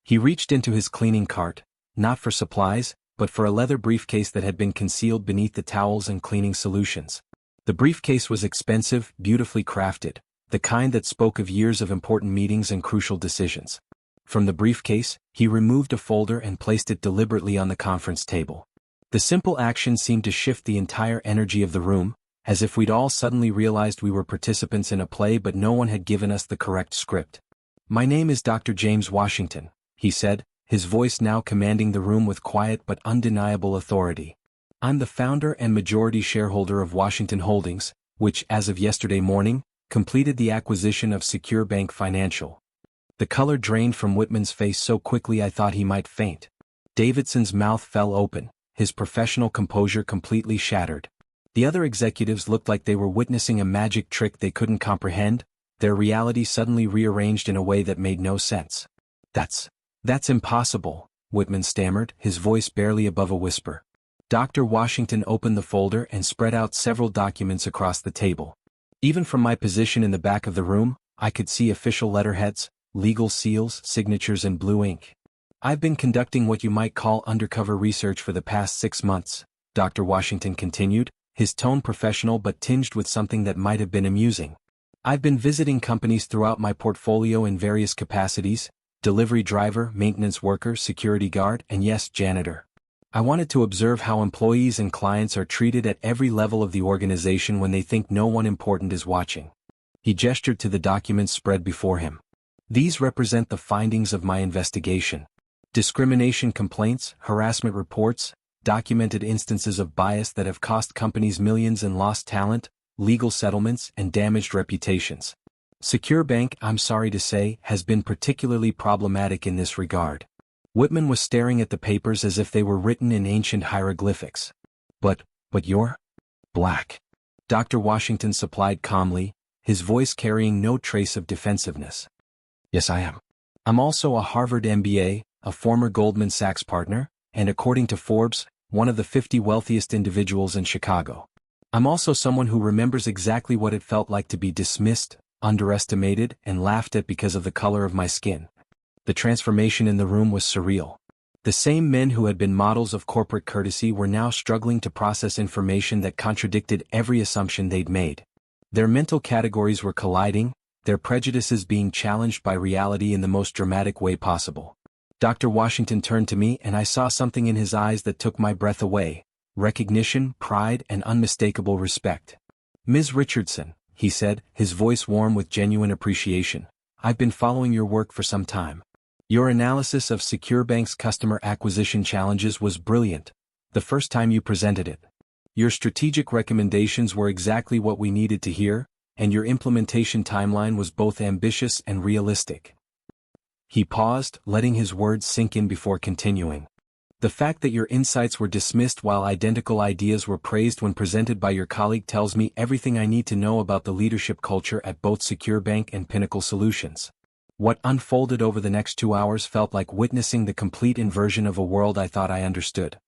A: He reached into his cleaning cart, not for supplies, but for a leather briefcase that had been concealed beneath the towels and cleaning solutions. The briefcase was expensive, beautifully crafted, the kind that spoke of years of important meetings and crucial decisions. From the briefcase, he removed a folder and placed it deliberately on the conference table. The simple action seemed to shift the entire energy of the room, as if we'd all suddenly realized we were participants in a play but no one had given us the correct script. My name is Dr. James Washington, he said, his voice now commanding the room with quiet but undeniable authority. I'm the founder and majority shareholder of Washington Holdings, which, as of yesterday morning, completed the acquisition of Secure Bank Financial. The color drained from Whitman's face so quickly I thought he might faint. Davidson's mouth fell open, his professional composure completely shattered. The other executives looked like they were witnessing a magic trick they couldn't comprehend, their reality suddenly rearranged in a way that made no sense. That's impossible, Whitman stammered, his voice barely above a whisper. Dr. Washington opened the folder and spread out several documents across the table. Even from my position in the back of the room, I could see official letterheads, legal seals, signatures and blue ink. I've been conducting what you might call undercover research for the past 6 months, Dr. Washington continued, his tone professional but tinged with something that might have been amusing. I've been visiting companies throughout my portfolio in various capacities, delivery driver, maintenance worker, security guard, and yes, janitor. I wanted to observe how employees and clients are treated at every level of the organization when they think no one important is watching. He gestured to the documents spread before him. These represent the findings of my investigation. Discrimination complaints, harassment reports, documented instances of bias that have cost companies millions and lost talent, legal settlements, and damaged reputations. Secure Bank, I'm sorry to say, has been particularly problematic in this regard. Whitman was staring at the papers as if they were written in ancient hieroglyphics. But you're black. Dr. Washington supplied calmly, his voice carrying no trace of defensiveness. Yes, I am. I'm also a Harvard MBA, a former Goldman Sachs partner, and according to Forbes, one of the 50 wealthiest individuals in Chicago. I'm also someone who remembers exactly what it felt like to be dismissed, underestimated, and laughed at because of the color of my skin. The transformation in the room was surreal. The same men who had been models of corporate courtesy were now struggling to process information that contradicted every assumption they'd made. Their mental categories were colliding, their prejudices being challenged by reality in the most dramatic way possible. Dr. Washington turned to me and I saw something in his eyes that took my breath away: recognition, pride, and unmistakable respect. "Ms. Richardson," he said, his voice warm with genuine appreciation, "I've been following your work for some time. Your analysis of SecureBank's customer acquisition challenges was brilliant, the first time you presented it. Your strategic recommendations were exactly what we needed to hear, and your implementation timeline was both ambitious and realistic." He paused, letting his words sink in before continuing. "The fact that your insights were dismissed while identical ideas were praised when presented by your colleague tells me everything I need to know about the leadership culture at both SecureBank and Pinnacle Solutions." What unfolded over the next 2 hours felt like witnessing the complete inversion of a world I thought I understood.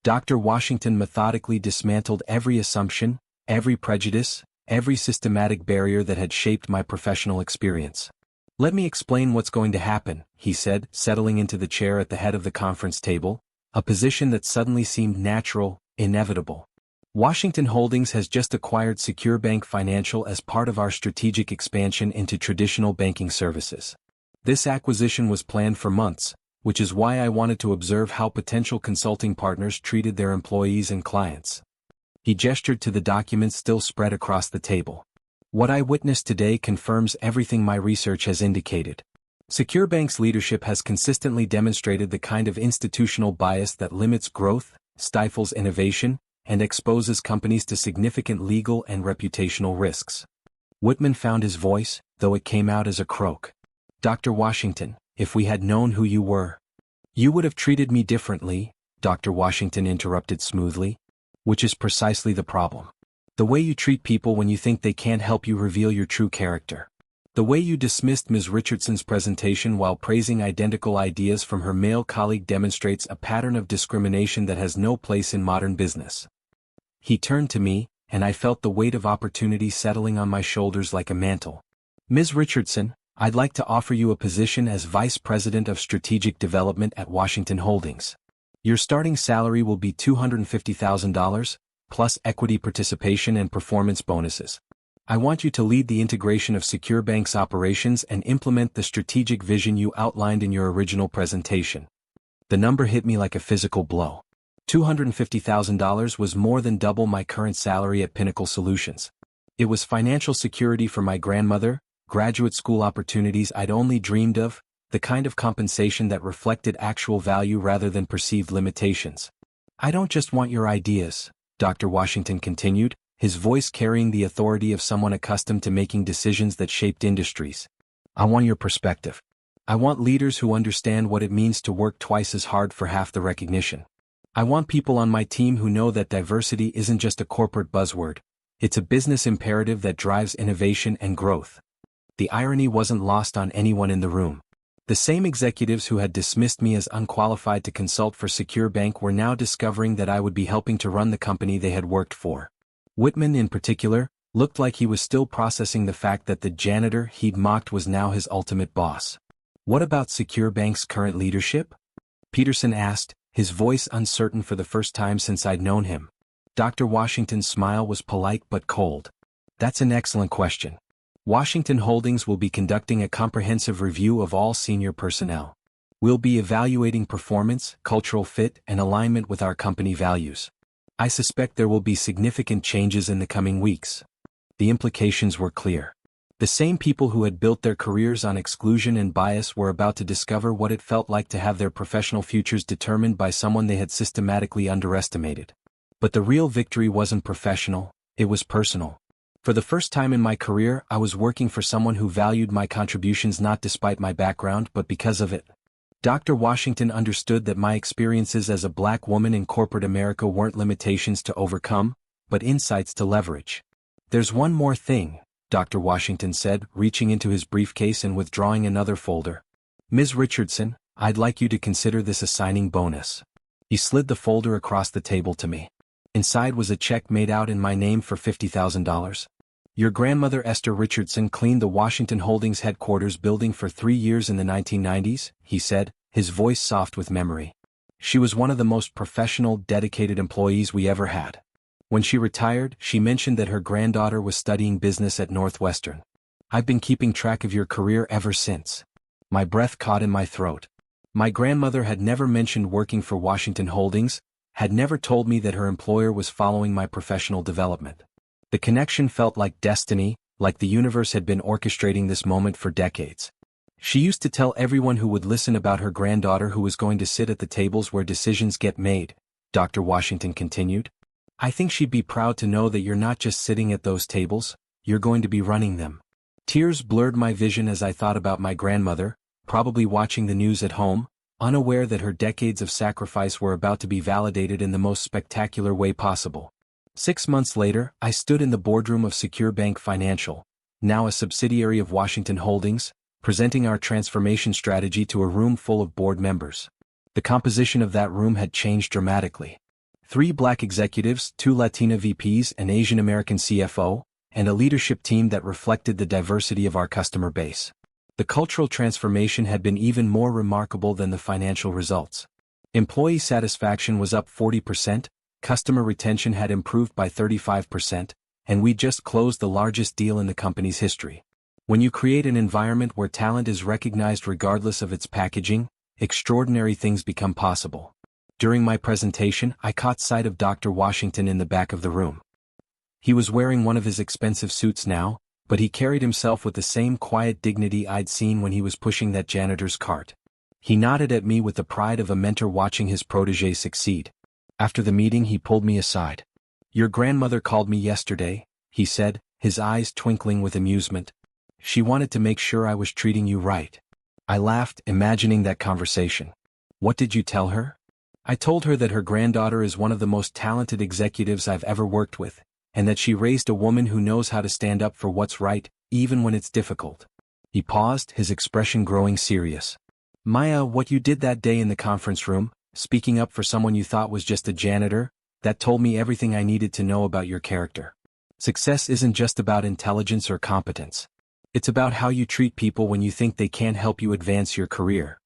A: Dr. Washington methodically dismantled every assumption, every prejudice, every systematic barrier that had shaped my professional experience. "Let me explain what's going to happen," he said, settling into the chair at the head of the conference table, a position that suddenly seemed natural, inevitable. "Washington Holdings has just acquired SecureBank Financial as part of our strategic expansion into traditional banking services. This acquisition was planned for months, which is why I wanted to observe how potential consulting partners treated their employees and clients." He gestured to the documents still spread across the table. "What I witnessed today confirms everything my research has indicated. SecureBank's leadership has consistently demonstrated the kind of institutional bias that limits growth, stifles innovation, and exposes companies to significant legal and reputational risks." Whitman found his voice, though it came out as a croak. "Dr. Washington, if we had known who you were..." "You would have treated me differently," Dr. Washington interrupted smoothly. "Which is precisely the problem. The way you treat people when you think they can't help you reveal your true character. The way you dismissed Ms. Richardson's presentation while praising identical ideas from her male colleague demonstrates a pattern of discrimination that has no place in modern business." He turned to me, and I felt the weight of opportunity settling on my shoulders like a mantle. "Ms. Richardson, I'd like to offer you a position as Vice President of Strategic Development at Washington Holdings. Your starting salary will be $250,000, plus equity participation and performance bonuses. I want you to lead the integration of SecureBank's operations and implement the strategic vision you outlined in your original presentation." The number hit me like a physical blow. $250,000 was more than double my current salary at Pinnacle Solutions. It was financial security for my grandmother, graduate school opportunities I'd only dreamed of, the kind of compensation that reflected actual value rather than perceived limitations. "I don't just want your ideas," Dr. Washington continued, his voice carrying the authority of someone accustomed to making decisions that shaped industries. "I want your perspective. I want leaders who understand what it means to work twice as hard for half the recognition. I want people on my team who know that diversity isn't just a corporate buzzword, it's a business imperative that drives innovation and growth." The irony wasn't lost on anyone in the room. The same executives who had dismissed me as unqualified to consult for SecureBank were now discovering that I would be helping to run the company they had worked for. Whitman, in particular, looked like he was still processing the fact that the janitor he'd mocked was now his ultimate boss. "What about SecureBank's current leadership?" Peterson asked, his voice uncertain for the first time since I'd known him. Dr. Washington's smile was polite but cold. "That's an excellent question. Washington Holdings will be conducting a comprehensive review of all senior personnel. We'll be evaluating performance, cultural fit, and alignment with our company values. I suspect there will be significant changes in the coming weeks." The implications were clear. The same people who had built their careers on exclusion and bias were about to discover what it felt like to have their professional futures determined by someone they had systematically underestimated. But the real victory wasn't professional, it was personal. For the first time in my career, I was working for someone who valued my contributions not despite my background but because of it. Dr. Washington understood that my experiences as a black woman in corporate America weren't limitations to overcome, but insights to leverage. "There's one more thing," Dr. Washington said, reaching into his briefcase and withdrawing another folder. "Ms. Richardson, I'd like you to consider this a signing bonus." He slid the folder across the table to me. Inside was a check made out in my name for $50,000. "Your grandmother Esther Richardson cleaned the Washington Holdings headquarters building for 3 years in the 1990s, he said, his voice soft with memory. "She was one of the most professional, dedicated employees we ever had. When she retired, she mentioned that her granddaughter was studying business at Northwestern. I've been keeping track of your career ever since." My breath caught in my throat. My grandmother had never mentioned working for Washington Holdings, had never told me that her employer was following my professional development. The connection felt like destiny, like the universe had been orchestrating this moment for decades. She used to tell everyone who would listen about her granddaughter who was going to sit at the tables where decisions get made, Dr. Washington continued. "I think she'd be proud to know that you're not just sitting at those tables, you're going to be running them." Tears blurred my vision as I thought about my grandmother, probably watching the news at home, unaware that her decades of sacrifice were about to be validated in the most spectacular way possible. 6 months later, I stood in the boardroom of Secure Bank Financial, now a subsidiary of Washington Holdings, presenting our transformation strategy to a room full of board members. The composition of that room had changed dramatically. 3 black executives, 2 Latina VPs, an Asian American CFO, and a leadership team that reflected the diversity of our customer base. The cultural transformation had been even more remarkable than the financial results. Employee satisfaction was up 40%, customer retention had improved by 35%, and we just closed the largest deal in the company's history. When you create an environment where talent is recognized regardless of its packaging, extraordinary things become possible. During my presentation, I caught sight of Dr. Washington in the back of the room. He was wearing one of his expensive suits now, but he carried himself with the same quiet dignity I'd seen when he was pushing that janitor's cart. He nodded at me with the pride of a mentor watching his protégé succeed. After the meeting, he pulled me aside. "Your grandmother called me yesterday," he said, his eyes twinkling with amusement. "She wanted to make sure I was treating you right." I laughed, imagining that conversation. "What did you tell her?" "I told her that her granddaughter is one of the most talented executives I've ever worked with, and that she raised a woman who knows how to stand up for what's right, even when it's difficult." He paused, his expression growing serious. "Maya, what you did that day in the conference room, speaking up for someone you thought was just a janitor, that told me everything I needed to know about your character. Success isn't just about intelligence or competence. It's about how you treat people when you think they can't help you advance your career."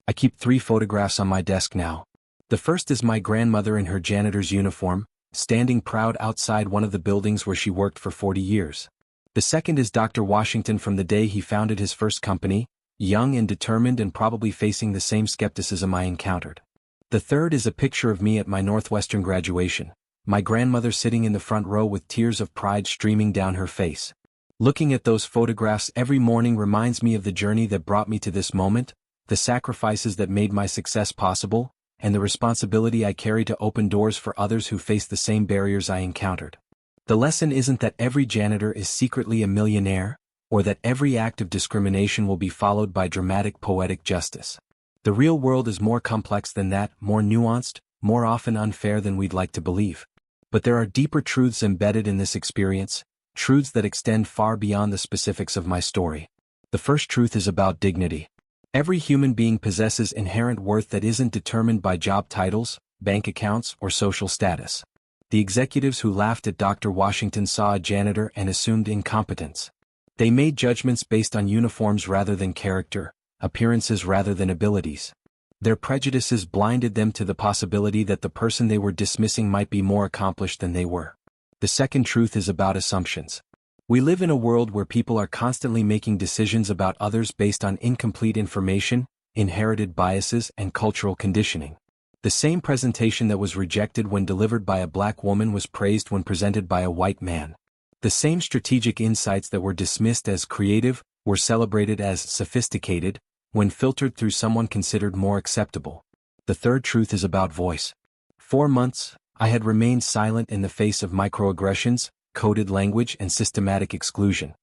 A: I keep 3 photographs on my desk now. The first is my grandmother in her janitor's uniform, standing proud outside one of the buildings where she worked for 40 years. The second is Dr. Washington from the day he founded his first company, young and determined and probably facing the same skepticism I encountered. The third is a picture of me at my Northwestern graduation, my grandmother sitting in the front row with tears of pride streaming down her face. Looking at those photographs every morning reminds me of the journey that brought me to this moment, the sacrifices that made my success possible, and the responsibility I carry to open doors for others who face the same barriers I encountered. The lesson isn't that every janitor is secretly a millionaire, or that every act of discrimination will be followed by dramatic poetic justice. The real world is more complex than that, more nuanced, more often unfair than we'd like to believe. But there are deeper truths embedded in this experience, truths that extend far beyond the specifics of my story. The first truth is about dignity. Every human being possesses inherent worth that isn't determined by job titles, bank accounts, or social status. The executives who laughed at Dr. Washington saw a janitor and assumed incompetence. They made judgments based on uniforms rather than character, appearances rather than abilities. Their prejudices blinded them to the possibility that the person they were dismissing might be more accomplished than they were. The second truth is about assumptions. We live in a world where people are constantly making decisions about others based on incomplete information, inherited biases, and cultural conditioning. The same presentation that was rejected when delivered by a black woman was praised when presented by a white man. The same strategic insights that were dismissed as creative were celebrated as sophisticated when filtered through someone considered more acceptable. The third truth is about voice. 4 months, I had remained silent in the face of microaggressions, coded language, and systematic exclusion.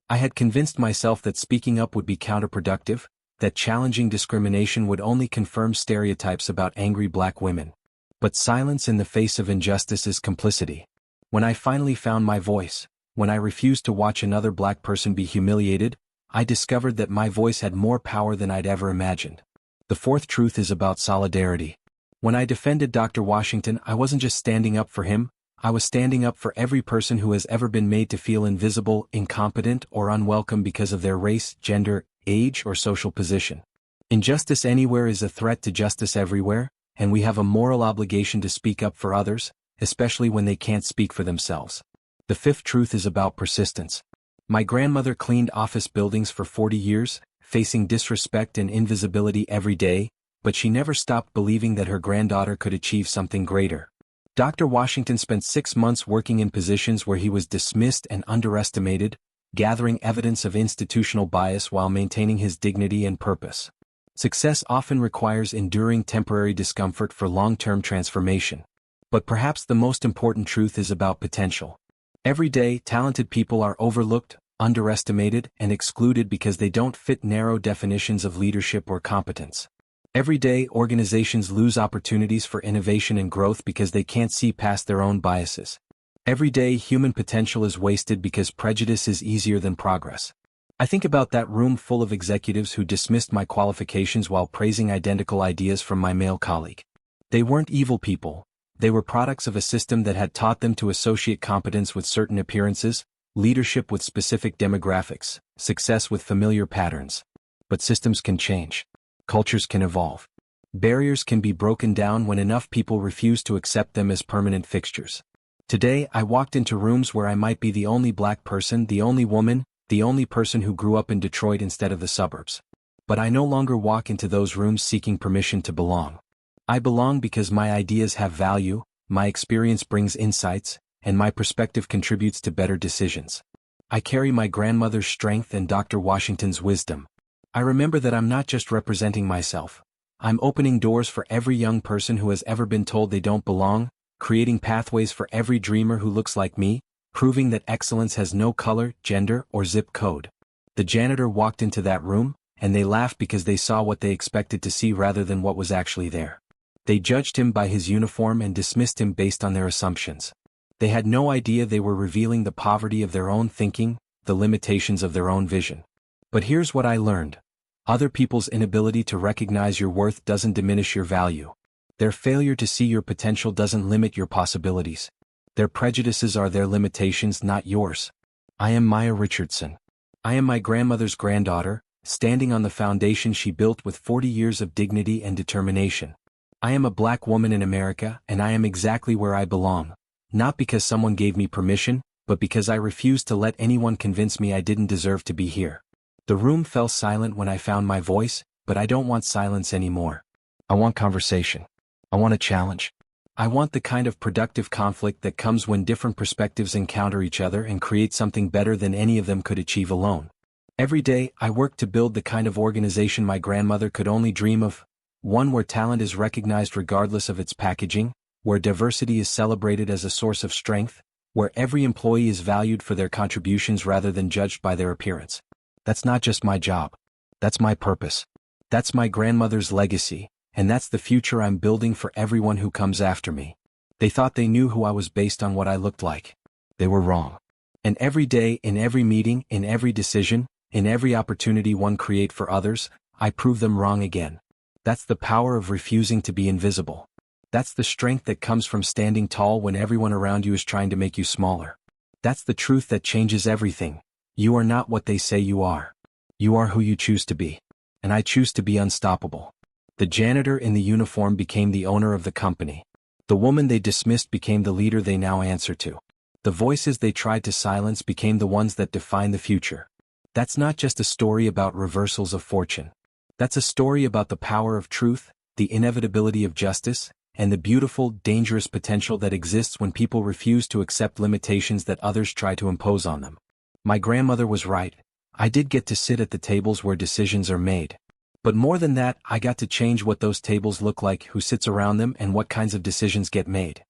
A: I had convinced myself that speaking up would be counterproductive, that challenging discrimination would only confirm stereotypes about angry black women. But silence in the face of injustice is complicity. When I finally found my voice, when I refused to watch another black person be humiliated, I discovered that my voice had more power than I'd ever imagined. The fourth truth is about solidarity. When I defended Dr. Washington, I wasn't just standing up for him, I was standing up for every person who has ever been made to feel invisible, incompetent, or unwelcome because of their race, gender, age, or social position. Injustice anywhere is a threat to justice everywhere, and we have a moral obligation to speak up for others, especially when they can't speak for themselves. The fifth truth is about persistence. My grandmother cleaned office buildings for 40 years, facing disrespect and invisibility every day, but she never stopped believing that her granddaughter could achieve something greater. Dr. Washington spent 6 months working in positions where he was dismissed and underestimated, gathering evidence of institutional bias while maintaining his dignity and purpose. Success often requires enduring temporary discomfort for long-term transformation. But perhaps the most important truth is about potential. Every day, talented people are overlooked, underestimated, and excluded because they don't fit narrow definitions of leadership or competence. Every day, organizations lose opportunities for innovation and growth because they can't see past their own biases. Every day, human potential is wasted because prejudice is easier than progress. I think about that room full of executives who dismissed my qualifications while praising identical ideas from my male colleague. They weren't evil people. They were products of a system that had taught them to associate competence with certain appearances, leadership with specific demographics, success with familiar patterns. But systems can change. Cultures can evolve. Barriers can be broken down when enough people refuse to accept them as permanent fixtures. Today, I walked into rooms where I might be the only black person, the only woman, the only person who grew up in Detroit instead of the suburbs. But I no longer walk into those rooms seeking permission to belong. I belong because my ideas have value, my experience brings insights, and my perspective contributes to better decisions. I carry my grandmother's strength and Dr. Washington's wisdom. I remember that I'm not just representing myself. I'm opening doors for every young person who has ever been told they don't belong, creating pathways for every dreamer who looks like me, proving that excellence has no color, gender, or zip code. The janitor walked into that room, and they laughed because they saw what they expected to see rather than what was actually there. They judged him by his uniform and dismissed him based on their assumptions. They had no idea they were revealing the poverty of their own thinking, the limitations of their own vision. But here's what I learned. Other people's inability to recognize your worth doesn't diminish your value. Their failure to see your potential doesn't limit your possibilities. Their prejudices are their limitations, not yours. I am Maya Richardson. I am my grandmother's granddaughter, standing on the foundation she built with 40 years of dignity and determination. I am a black woman in America, and I am exactly where I belong. Not because someone gave me permission, but because I refused to let anyone convince me I didn't deserve to be here. The room fell silent when I found my voice, but I don't want silence anymore. I want conversation. I want a challenge. I want the kind of productive conflict that comes when different perspectives encounter each other and create something better than any of them could achieve alone. Every day, I work to build the kind of organization my grandmother could only dream of, one where talent is recognized regardless of its packaging, where diversity is celebrated as a source of strength, where every employee is valued for their contributions rather than judged by their appearance. That's not just my job. That's my purpose. That's my grandmother's legacy, and that's the future I'm building for everyone who comes after me. They thought they knew who I was based on what I looked like. They were wrong. And every day, in every meeting, in every decision, in every opportunity one create for others, I prove them wrong again. That's the power of refusing to be invisible. That's the strength that comes from standing tall when everyone around you is trying to make you smaller. That's the truth that changes everything. You are not what they say you are. You are who you choose to be. And I choose to be unstoppable. The janitor in the uniform became the owner of the company. The woman they dismissed became the leader they now answer to. The voices they tried to silence became the ones that define the future. That's not just a story about reversals of fortune. That's a story about the power of truth, the inevitability of justice, and the beautiful, dangerous potential that exists when people refuse to accept limitations that others try to impose on them. My grandmother was right. I did get to sit at the tables where decisions are made. But more than that, I got to change what those tables look like, who sits around them, and what kinds of decisions get made.